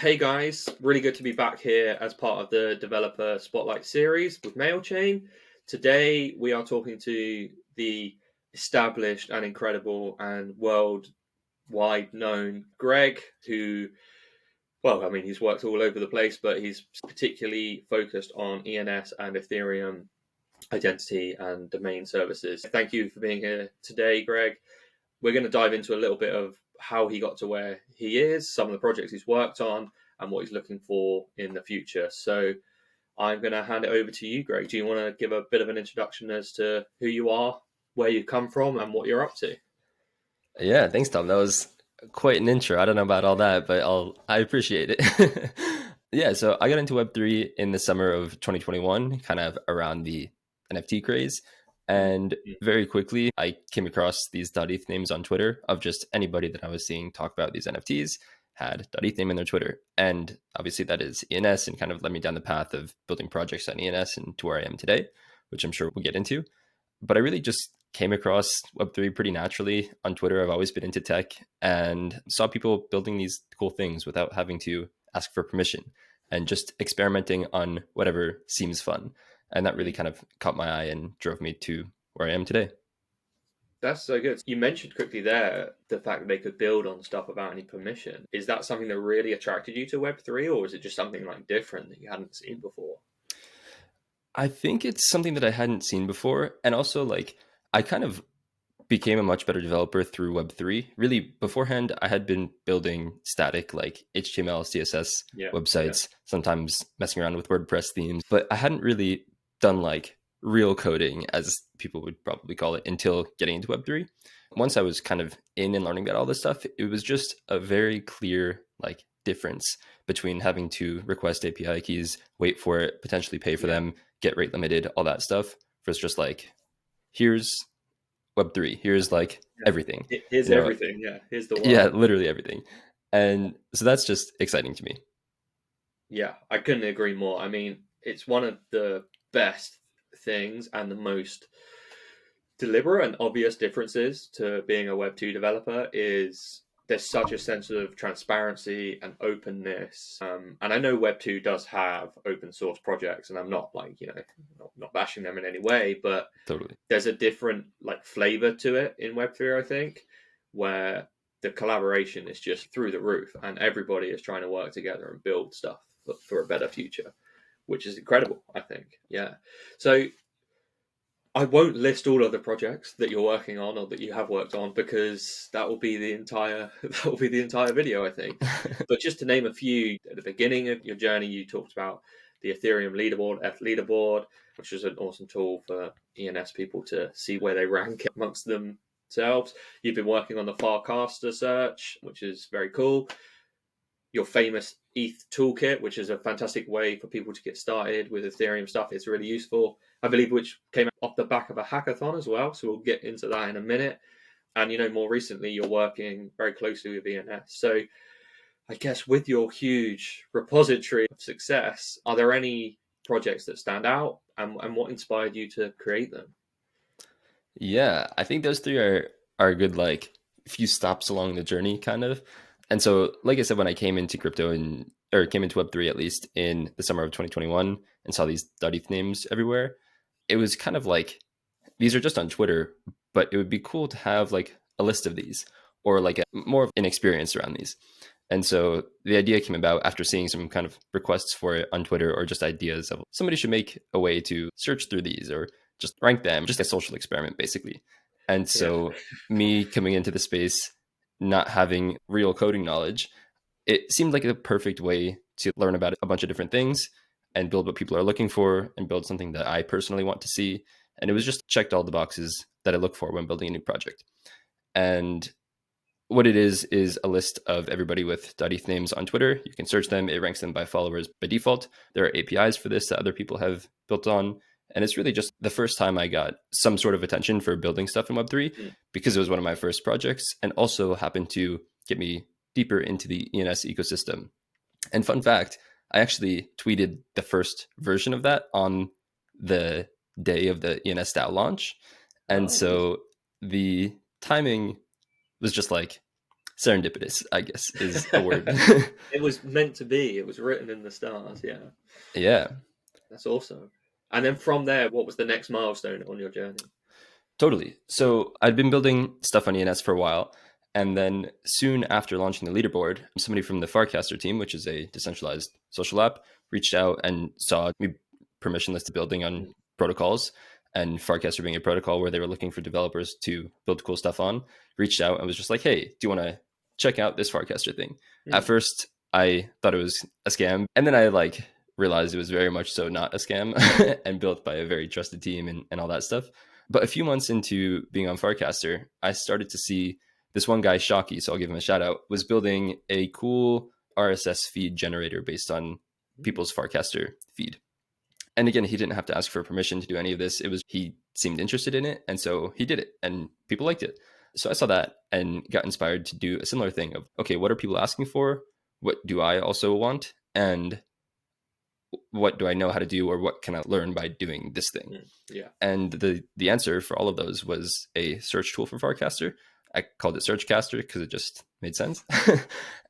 Hey guys, really good to be back here as part of the Developer Spotlight series with MailChain. Today we are talking to the established and incredible and worldwide known Greg, who, he's worked all over the place, but he's particularly focused on ENS and Ethereum identity and domain services. Thank you for being here today, Greg. We're going to dive into a little bit of how he got to where he is, some of the projects he's worked on, and what he's looking for in the future. So I'm going to hand it over to you, Greg. Do you want to give a bit of an introduction as to who you are, where you come from, and what you're up to? Yeah, thanks, Tom. That was quite an intro. I don't know about all that, but I appreciate it. Yeah, so I got into Web3 in the summer of 2021, kind of around the NFT craze. And very quickly, I came across these .eth names on Twitter of just anybody that I was seeing talk about these NFTs had .eth name in their Twitter. And obviously that is ENS, and kind of led me down the path of building projects on ENS and to where I am today, which I'm sure we'll get into. But I really just came across Web3 pretty naturally on Twitter. I've always been into tech and saw people building these cool things without having to ask for permission and just experimenting on whatever seems fun. And that really kind of caught my eye and drove me to where I am today. That's so good. You mentioned quickly there the fact that they could build on stuff without any permission. Is that something that really attracted you to Web3, or is it just something like different that you hadn't seen before? I think it's something that I hadn't seen before. And also, like, I kind of became a much better developer through Web3. Really, beforehand, I had been building static, like HTML, CSS Yeah. websites, sometimes messing around with WordPress themes, but I hadn't really done like real coding, as people would probably call it, until getting into Web3. Once I was kind of in and learning about all this stuff, it was just a very clear like difference between having to request API keys, wait for it, potentially pay for Yeah. them, get rate limited, all that stuff, versus just like, here's Web3, here's like everything, Here's you know. everything. Yeah. Here's the Yeah, world. literally everything. And so that's just exciting to me. Yeah, I couldn't agree more. I mean, it's one of the best things and the most deliberate and obvious differences to being a Web2 developer is there's such a sense of transparency and openness. And I know Web2 does have open source projects, and I'm not like, not bashing them in any way, but Totally. there's a different like flavor to it in Web3, I think, where the collaboration is just through the roof and everybody is trying to work together and build stuff for a better future, which is incredible, I think. Yeah. So I won't list all of the projects that you're working on or that you have worked on because that will be the entire video, I think. But just to name a few, at the beginning of your journey, you talked about the Ethereum leaderboard, F leaderboard, which is an awesome tool for ENS people to see where they rank amongst themselves. You've been working on the Farcaster search, which is very cool. Your famous ETH toolkit, which is a fantastic way for people to get started with Ethereum stuff. It's really useful, I believe, which came off the back of a hackathon as well. So we'll get into that in a minute. And, more recently, you're working very closely with ENS. So I guess with your huge repository of success, are there any projects that stand out and what inspired you to create them? Yeah, I think those three are good, like few stops along the journey, kind of. And so, like I said, when I came into crypto or came into Web3 at least in the summer of 2021 and saw these .eth names everywhere, it was kind of like these are just on Twitter, but it would be cool to have like a list of these or like more of an experience around these. And so the idea came about after seeing some kind of requests for it on Twitter or just ideas of somebody should make a way to search through these or just rank them, just a social experiment, basically. And Yeah. so me coming into the space, not having real coding knowledge, it seemed like a perfect way to learn about a bunch of different things and build what people are looking for and build something that I personally want to see. And it was just checked all the boxes that I look for when building a new project. And what it is a list of everybody with .eth names on Twitter. You can search them. It ranks them by followers by default. There are APIs for this that other people have built on. And it's really just the first time I got some sort of attention for building stuff in Web3 Mm. because it was one of my first projects and also happened to get me deeper into the ENS ecosystem. And fun fact, I actually tweeted the first version of that on the day of the ENS DAO launch. And Oh, nice. so the timing was just like serendipitous, I guess, is a word. It was meant to be. It was written in the stars. Yeah, Yeah, that's awesome. And then from there, what was the next milestone on your journey? totally. So I'd been building stuff on ENS for a while. And then soon after launching the leaderboard, somebody from the Farcaster team, which is a decentralized social app, reached out and saw me permissionless building on Mm, protocols. And Farcaster being a protocol where they were looking for developers to build cool stuff on, reached out and was just like, hey, do you want to check out this Farcaster thing? At mm, first, I thought it was a scam. And then I realized it was very much so not a scam and built by a very trusted team and all that stuff. But a few months into being on Farcaster, I started to see this one guy, Shocky, so I'll give him a shout out, was building a cool RSS feed generator based on mm. people's Farcaster feed. And again, he didn't have to ask for permission to do any of this. It was he seemed interested in it, and so he did it, and people liked it. So I saw that and got inspired to do a similar thing of, okay, what are people asking for? What do I also want? And what do I know how to do, or what can I learn by doing this thing? Yeah. And the answer for all of those was a search tool for Farcaster. I called it Searchcaster because it just made sense.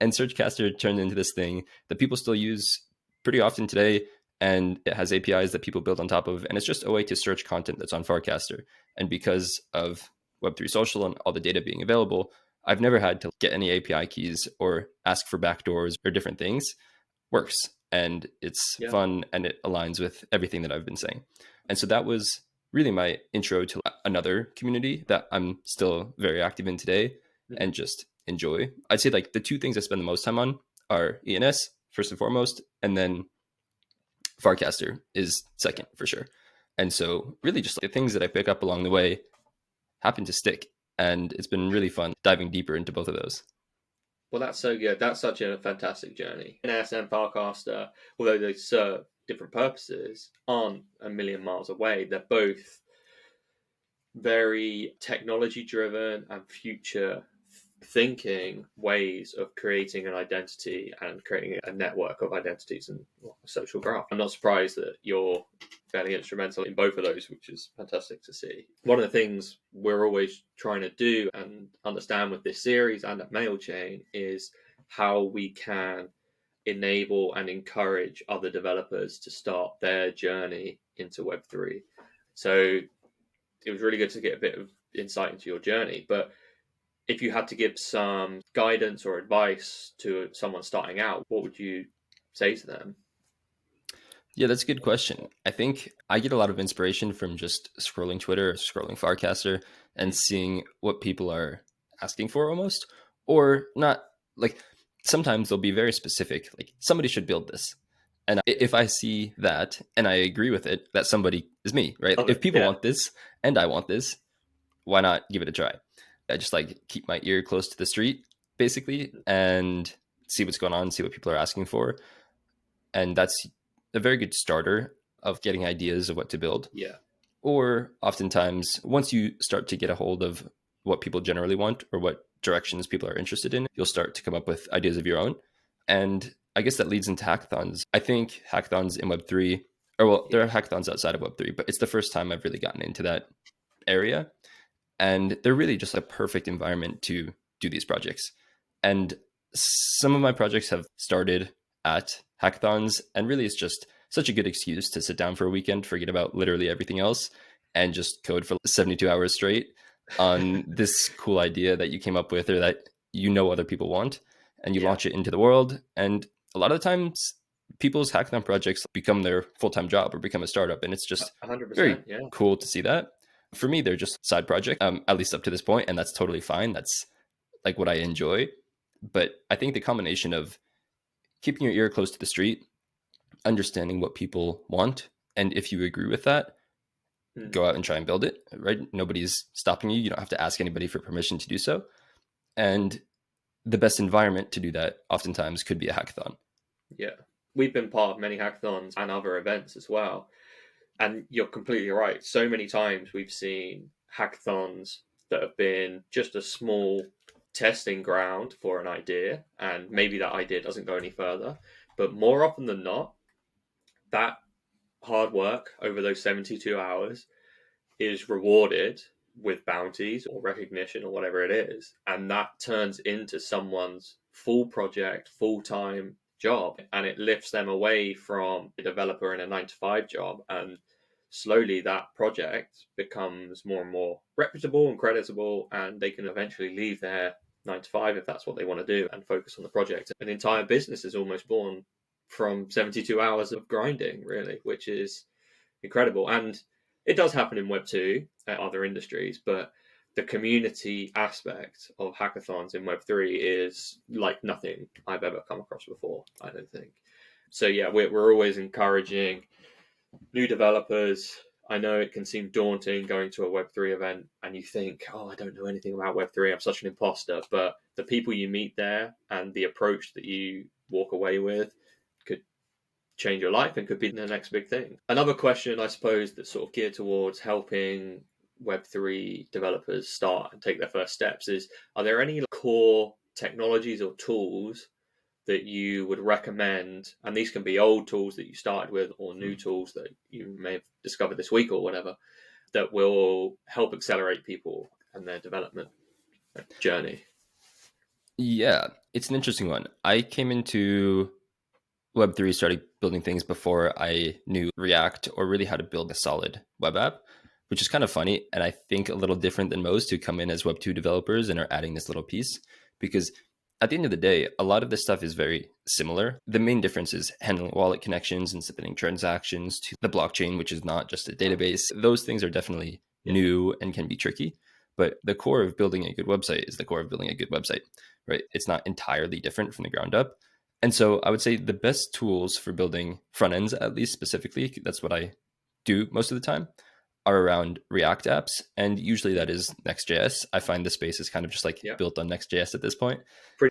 And Searchcaster turned into this thing that people still use pretty often today. And it has APIs that people build on top of. And it's just a way to search content that's on Farcaster. And because of Web3 Social and all the data being available, I've never had to get any API keys or ask for backdoors or different things. Works. And it's Yeah. fun and it aligns with everything that I've been saying. And so that was really my intro to another community that I'm still very active in today Mhm. and just enjoy. I'd say like the two things I spend the most time on are ENS first and foremost, and then Farcaster is Yeah. second for sure. And so really just like the things that I pick up along the way happen to stick. And it's been really fun diving deeper into both of those. Well, that's so good. That's such a fantastic journey. NS and Farcaster, although they serve different purposes, aren't a million miles away. They're both very technology driven and future thinking ways of creating an identity and creating a network of identities and a social graph. I'm not surprised that you're fairly instrumental in both of those, which is fantastic to see. One of the things we're always trying to do and understand with this series and at MailChain is how we can enable and encourage other developers to start their journey into Web3. So it was really good to get a bit of insight into your journey. But if you had to give some guidance or advice to someone starting out, what would you say to them? Yeah, that's a good question. I think I get a lot of inspiration from just scrolling Twitter or scrolling Farcaster and Mm. seeing what people are asking for almost, or not. Like sometimes they'll be very specific, like somebody should build this. And Yeah. if I see that and I agree with it, that somebody is me, right? Love If it. people Yeah. want this and I want this, why not give it a try? I just like keep my ear close to the street, basically, and see what's going on, see what people are asking for. And that's a very good starter of getting ideas of what to build. Yeah. Or oftentimes, once you start to get a hold of what people generally want or what directions people are interested in, you'll start to come up with ideas of your own. And I guess that leads into hackathons. I think hackathons in Web3, or well, there Yeah. are hackathons outside of Web3, but it's the first time I've really gotten into that area. And they're really just a perfect environment to do these projects. And some of my projects have started at hackathons, and really it's just such a good excuse to sit down for a weekend, forget about literally everything else, and just code for 72 hours straight on this cool idea that you came up with or that you know other people want, and you Yeah. launch it into the world. And a lot of the times people's hackathon projects become their full-time job or become a startup, and it's just 100%. very Yeah. cool to see that. For me, they're just side project, at least up to this point, and that's totally fine. That's like what I enjoy. But I think the combination of keeping your ear close to the street, understanding what people want, and if you agree with that, Mm. go out and try and build it, right? Nobody's stopping you. You don't have to ask anybody for permission to do so. And the best environment to do that oftentimes could be a hackathon. Yeah. We've been part of many hackathons and other events as well. And you're completely right. So many times we've seen hackathons that have been just a small testing ground for an idea, and maybe that idea doesn't go any further. But more often than not, that hard work over those 72 hours is rewarded with bounties or recognition or whatever it is. And that turns into someone's full project, full time job. And it lifts them away from a developer in a 9 to 5 job. And slowly that project becomes more and more reputable and creditable. And they can eventually leave their 9 to 5 if that's what they want to do and focus on the project. An entire business is almost born from 72 hours of grinding, really, which is incredible. And it does happen in Web2 at other industries, but the community aspect of hackathons in Web3 is like nothing I've ever come across before, I don't think. So yeah, we're always encouraging new developers. I know it can seem daunting going to a Web3 event and you think, oh, I don't know anything about Web3. I'm such an imposter. But the people you meet there and the approach that you walk away with could change your life and could be the next big thing. Another question, I suppose, that's sort of geared towards helping Web3 developers start and take their first steps is, are there any core technologies or tools that you would recommend? And these can be old tools that you started with or new tools that you may have discovered this week or whatever, that will help accelerate people and their development journey. Yeah, it's an interesting one. I came into Web3, started building things before I knew React or really how to build a solid web app, which is kind of funny. And I think a little different than most who come in as Web2 developers and are adding this little piece, because at the end of the day, a lot of this stuff is very similar. The main difference is handling wallet connections and submitting transactions to the blockchain, which is not just a database. Those things are definitely new and can be tricky. But the core of building a good website is the core of building a good website, right? It's not entirely different from the ground up. And so I would say the best tools for building front ends, at least specifically, that's what I do most of the time, are around React apps. And usually that is Next.js. I find the space is kind of just like built on Next.js at this point.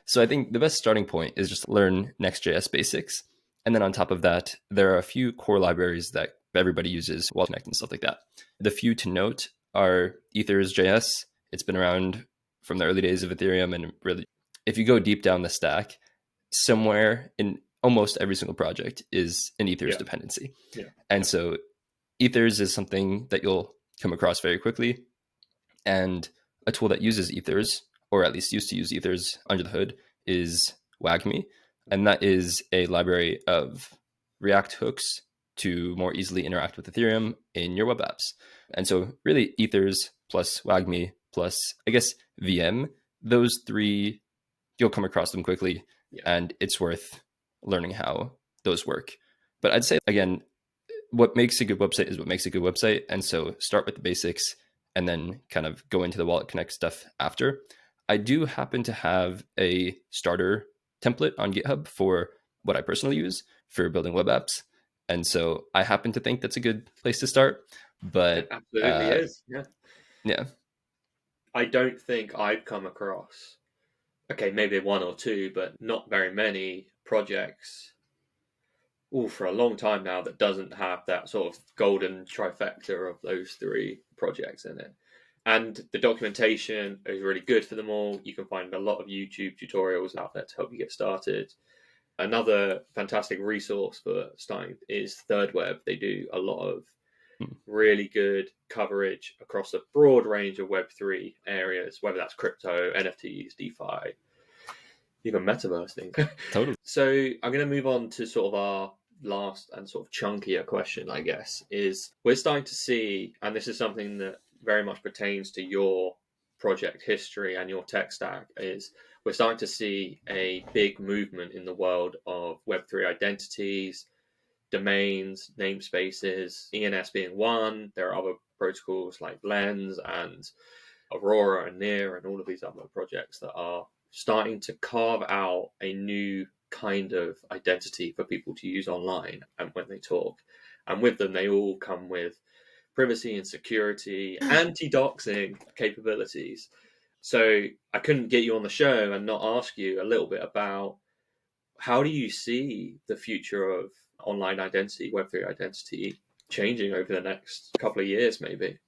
So I think the best starting point is just learn Next.js basics. And then on top of that, there are a few core libraries that everybody uses, Wall Connect and stuff like that. The few to note are Ethers.js. It's been around from the early days of Ethereum. And really, if you go deep down the stack, somewhere in almost every single project is an Ethers dependency. And so Ethers is something that you'll come across very quickly. And a tool that uses Ethers, or at least used to use Ethers under the hood, is WagMe. And that is a library of React hooks to more easily interact with Ethereum in your web apps. And so really Ethers plus WagMe plus, I guess, VM, those three, you'll come across them quickly. And it's worth learning how those work. But I'd say, again, what makes a good website is what makes a good website. And so start with the basics and then kind of go into the Wallet Connect stuff after. I do happen to have a starter template on GitHub for what I personally use for building web apps. And so I happen to think that's a good place to start. But it absolutely is. Yeah. I don't think I've come across, okay, maybe one or two, but not very many projects for a long time now that doesn't have that sort of golden trifecta of those three projects in it. And the documentation is really good for them all. You can find a lot of YouTube tutorials out there to help you get started. Another fantastic resource for starting is ThirdWeb. They do a lot of really good coverage across a broad range of Web3 areas, whether that's crypto, NFTs, DeFi, even metaverse things. Totally. So I'm going to move on to sort of our last and sort of chunkier question, I guess, is we're starting to see, and this is something that very much pertains to your project history and your tech stack, is we're starting to see a big movement in the world of Web3 identities, domains, namespaces, ENS being one. There are other protocols like Lens and Aurora and Near and all of these other projects that are starting to carve out a new kind of identity for people to use online and when they talk. And with them, they all come with privacy and security, anti-doxing capabilities. So I couldn't get you on the show and not ask you a little bit about how do you see the future of online identity, Web3 identity changing over the next couple of years, maybe?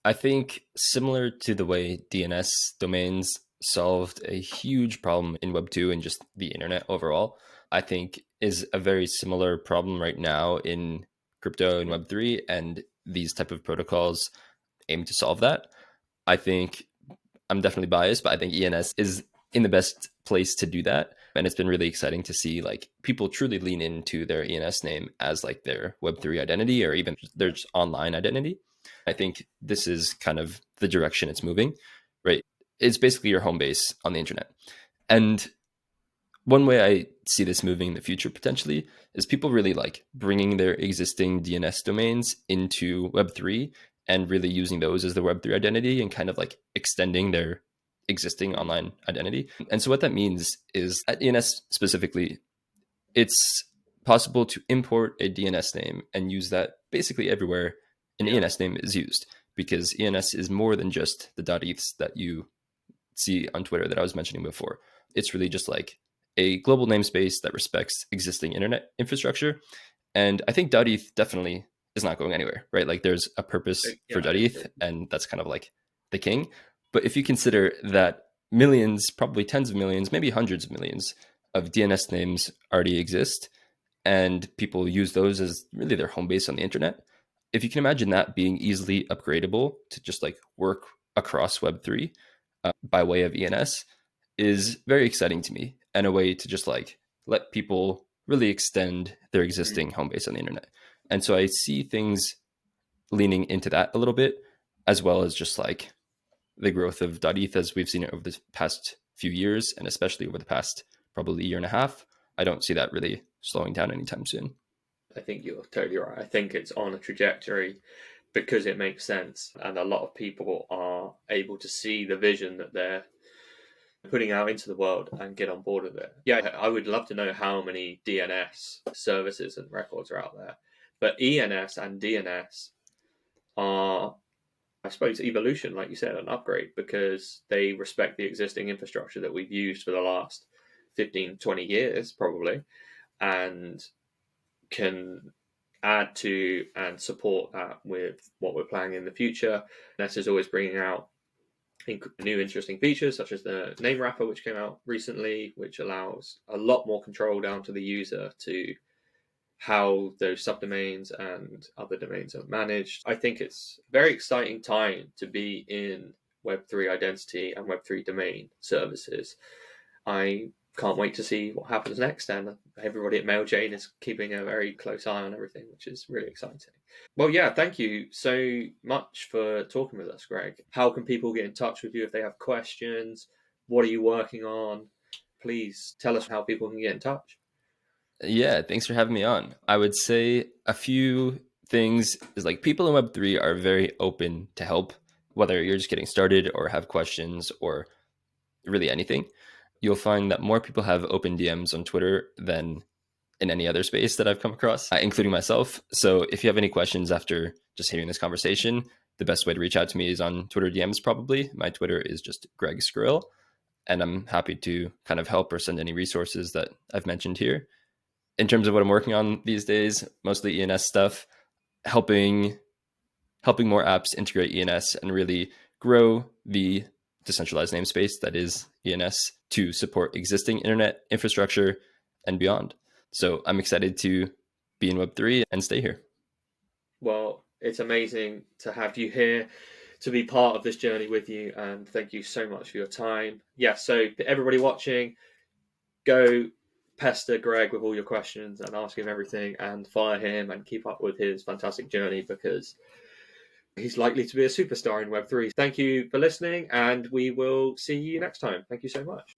I think similar to the way DNS domains solved a huge problem in Web2 and just the internet overall, I think is a very similar problem right now in crypto and Web3 and these type of protocols. aim to solve that. I think I'm definitely biased, but I think ENS is in the best place to do that. And it's been really exciting to see like people truly lean into their ENS name as like their Web3 identity or even their online identity. I think this is kind of the direction it's moving, right? It's basically your home base on the internet. And one way I see this moving in the future potentially is people really like bringing their existing DNS domains into Web3 and really using those as the Web3 identity and kind of like extending their existing online identity. And so what that means is at ENS specifically, it's possible to import a DNS name and use that basically everywhere an ENS name is used, because ENS is more than just the .eths that you see on Twitter that I was mentioning before. It's really just like a global namespace that respects existing internet infrastructure. And I think .eth definitely is not going anywhere, right? Like there's a purpose for .eth, and that's kind of like the king. But if you consider that millions, probably tens of millions, maybe hundreds of millions of DNS names already exist, and people use those as really their home base on the internet, if you can imagine that being easily upgradable to just like work across Web3 by way of ENS is very exciting to me, and a way to just like let people really extend their existing home base on the internet. And so I see things leaning into that a little bit, as well as just like the growth of .eth as we've seen it over the past few years, and especially over the past probably year and a half. I don't see that really slowing down anytime soon. I think you're totally right. I think it's on a trajectory because it makes sense, and a lot of people are able to see the vision that they're putting out into the world and get on board with it. Yeah, I would love to know how many DNS services and records are out there. But ENS and DNS are, I suppose, evolution, like you said, an upgrade, because they respect the existing infrastructure that we've used for the last 15, 20 years, probably, and can add to and support that with what we're planning in the future. NES is always bringing out new interesting features, such as the name wrapper, which came out recently, which allows a lot more control down to the user to how those subdomains and other domains are managed. I think it's a very exciting time to be in Web3 identity and Web3 domain services. I can't wait to see what happens next, and everybody at MailJane is keeping a very close eye on everything, which is really exciting. Well, yeah, thank you so much for talking with us, Greg. How can people get in touch with you if they have questions? What are you working on? Please tell us how people can get in touch. Yeah, thanks for having me on. I would say a few things is like people in Web3 are very open to help, whether you're just getting started or have questions or really anything. You'll find that more people have open DMs on Twitter than in any other space that I've come across, including myself. So if you have any questions after just hearing this conversation, the best way to reach out to me is on Twitter DMs, probably. My Twitter is just Greg Skrill, and I'm happy to kind of help or send any resources that I've mentioned here. In terms of what I'm working on these days, mostly ENS stuff, helping more apps integrate ENS and really grow the decentralized namespace that is ENS to support existing internet infrastructure and beyond. So I'm excited to be in Web3 and stay here. Well, it's amazing to have you here, to be part of this journey with you, and thank you so much for your time. Yeah, so everybody watching, go pester Greg with all your questions and ask him everything, and follow him and keep up with his fantastic journey, because he's likely to be a superstar in Web3. Thank you for listening, and we will see you next time. Thank you so much.